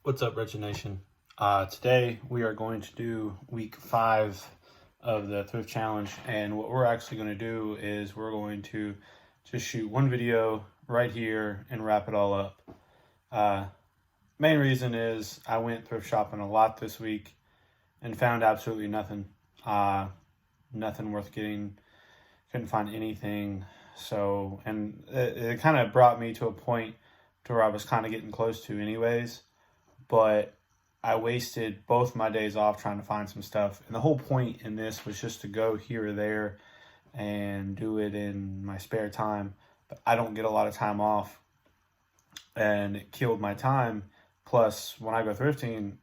What's up, Wretched Nation? Today we are going to do week 5 of the Thrift Challenge, and what we're actually going to do is we're going to just shoot one video right here and wrap it all up. Main reason is I went thrift shopping a lot this week and found absolutely nothing. Nothing worth getting. Couldn't find anything. So, and it kind of brought me to a point to where I was kind of getting close to anyways. But I wasted both my days off trying to find some stuff. And the whole point in this was just to go here or there and do it in my spare time. But I don't get a lot of time off, and it killed my time. Plus, when I go thrifting,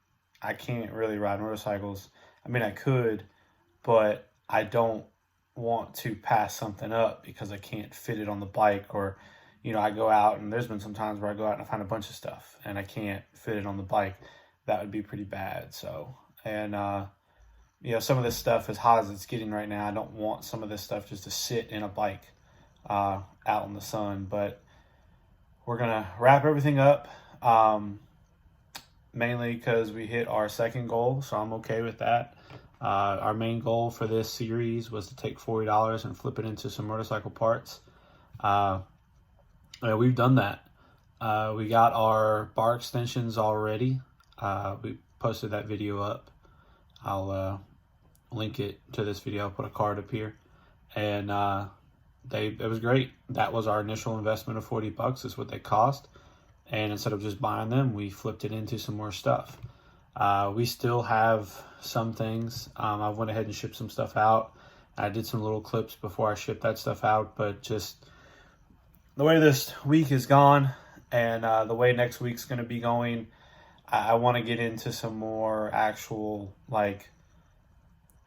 I can't really ride motorcycles. I mean, I could, but I don't want to pass something up because I can't fit it on the bike. Or I go out, and there's been some times where I go out and I find a bunch of stuff and I can't fit it on the bike. That would be pretty bad. So, and, some of this stuff, as hot as it's getting right now, I don't want some of this stuff just to sit in a bike out in the sun. But we're going to wrap everything up, mainly because we hit our second goal, so I'm okay with that. Our main goal for this series was to take $40 and flip it into some motorcycle parts. We've done that. We got our bar extensions already. We posted that video up. I'll link it to this video. I'll put a card up here. And it was great. That was our initial investment of $40 is what they cost. And instead of just buying them, we flipped it into some more stuff. We still have some things. I went ahead and shipped some stuff out. I did some little clips before I shipped that stuff out, but just the way this week is gone and the way next week's going to be going, I want to get into some more actual,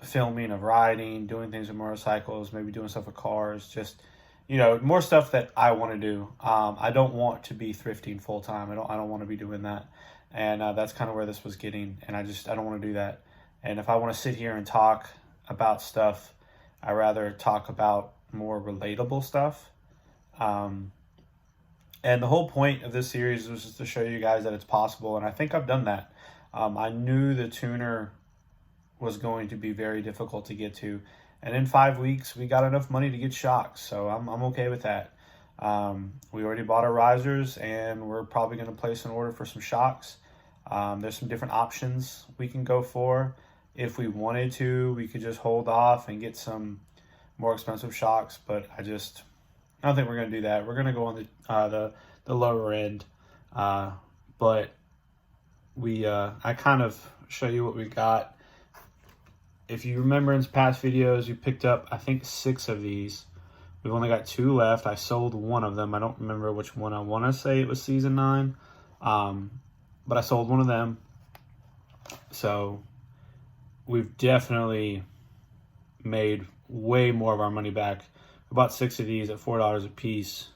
filming of riding, doing things with motorcycles, maybe doing stuff with cars, just, more stuff that I want to do. I don't want to be thrifting full time. I don't want to be doing that. And that's kind of where this was getting. And I don't want to do that. And if I want to sit here and talk about stuff, I rather talk about more relatable stuff. And the whole point of this series was just to show you guys that it's possible, and I think I've done that. I knew the tuner was going to be very difficult to get to, and in 5 weeks we got enough money to get shocks, so I'm okay with that. We already bought our risers, and we're probably going to place an order for some shocks. There's some different options we can go for. If we wanted to, we could just hold off and get some more expensive shocks, but I don't think we're going to do that. We're going to go on the lower end. But I kind of show you what we got. If you remember in past videos, you picked up, I think, 6 of these. We've only got 2 left. I sold one of them. I don't remember which one. I want to say it was season 9. But I sold one of them. So we've definitely made way more of our money back. We bought 6 of these at $4 a piece,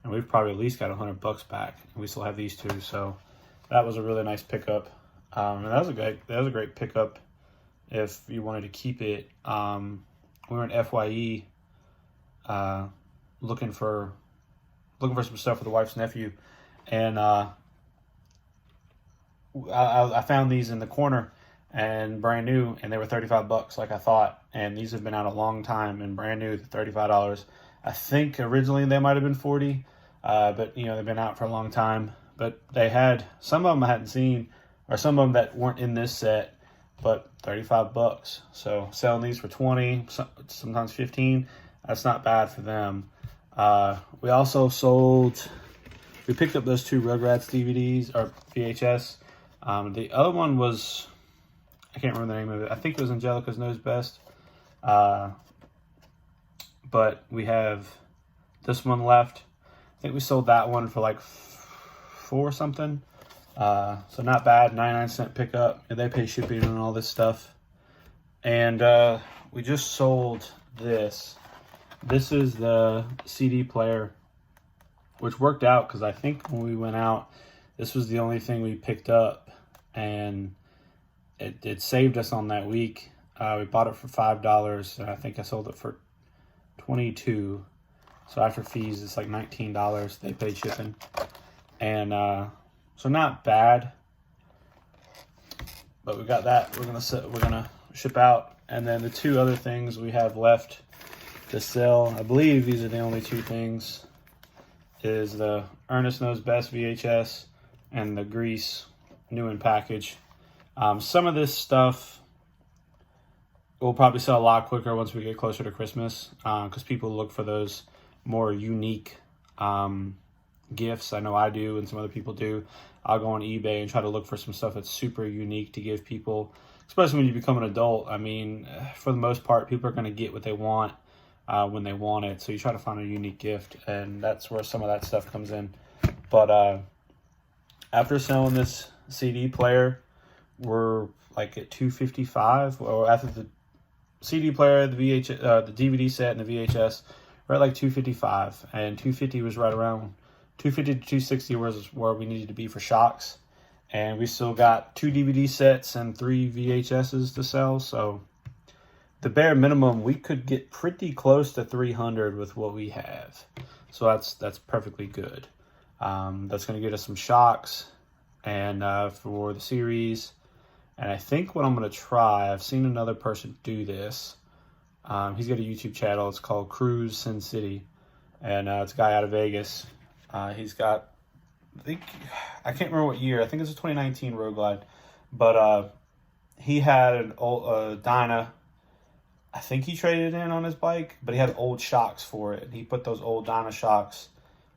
and we've probably at least got $100 back. And we still have these 2, so that was a really nice pickup. And that was a great pickup if you wanted to keep it. We were in FYE looking for some stuff for the wife's nephew, and I found these in the corner and brand new, and they were $35 like I thought. And these have been out a long time and brand new, $35. I think originally they might have been $40, but they've been out for a long time. But they had some of them I hadn't seen, or some of them that weren't in this set, but $35. So selling these for $20, sometimes $15, that's not bad for them. We also we picked up those 2 Rugrats DVDs or VHS. The other one was, I can't remember the name of it. I think it was Angelica's Knows Best. But we have this one left. I think we sold that one for like $4 something. So not bad. 99-cent pickup. And they pay shipping and all this stuff. And we just sold this. This is the CD player, which worked out because I think when we went out, this was the only thing we picked up, and it saved us on that week. We bought it for $5, and I think I sold it for $22. So after fees, it's like $19. They paid shipping. And so not bad. but we got that. We're gonna ship out, and then the two other things we have left to sell, I believe these are the only two things, is the Ernest Knows Best VHS and the Grease new in package. Some of this stuff will probably sell a lot quicker once we get closer to Christmas, because people look for those more unique gifts. I know I do, and some other people do. I'll go on eBay and try to look for some stuff that's super unique to give people, especially when you become an adult. I mean, for the most part, people are going to get what they want when they want it. So you try to find a unique gift, and that's where some of that stuff comes in. But after selling this CD player, we're like at $255. Or after the CD player, the DVD set, and the VHS, we're at like $255. And $250 was right around $250 to $260 was where we needed to be for shocks. And we still got 2 DVD sets and 3 VHSs to sell. So the bare minimum, we could get pretty close to $300 with what we have. So that's perfectly good. That's going to get us some shocks and for the series. And I think what I'm going to try, I've seen another person do this. He's got a YouTube channel. It's called Cruise Sin City. And it's a guy out of Vegas. He's got, I can't remember what year. I think it's a 2019 Road Glide. But he had an old Dyna. I think he traded in on his bike, but he had old shocks for it. He put those old Dyna shocks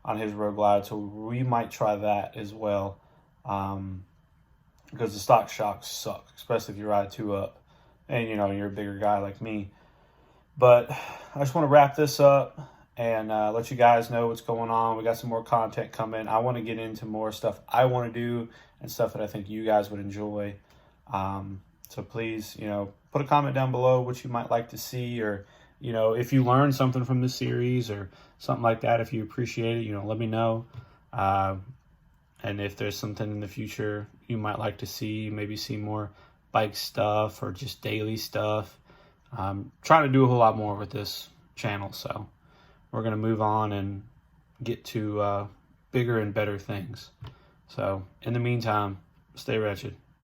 on his Road Glide. So we might try that as well. Because the stock shocks suck, especially if you ride 2-up. And, you know, you're a bigger guy like me. But I just want to wrap this up and let you guys know what's going on. We got some more content coming. I want to get into more stuff I want to do and stuff that I think you guys would enjoy. So please, you know, put a comment down below what you might like to see, or, you know, if you learned something from this series or something like that, if you appreciate it, you know, let me know. And if there's something in the future you might like to see, maybe see more bike stuff or just daily stuff. I'm trying to do a whole lot more with this channel, so we're going to move on and get to bigger and better things. So in the meantime, stay wretched.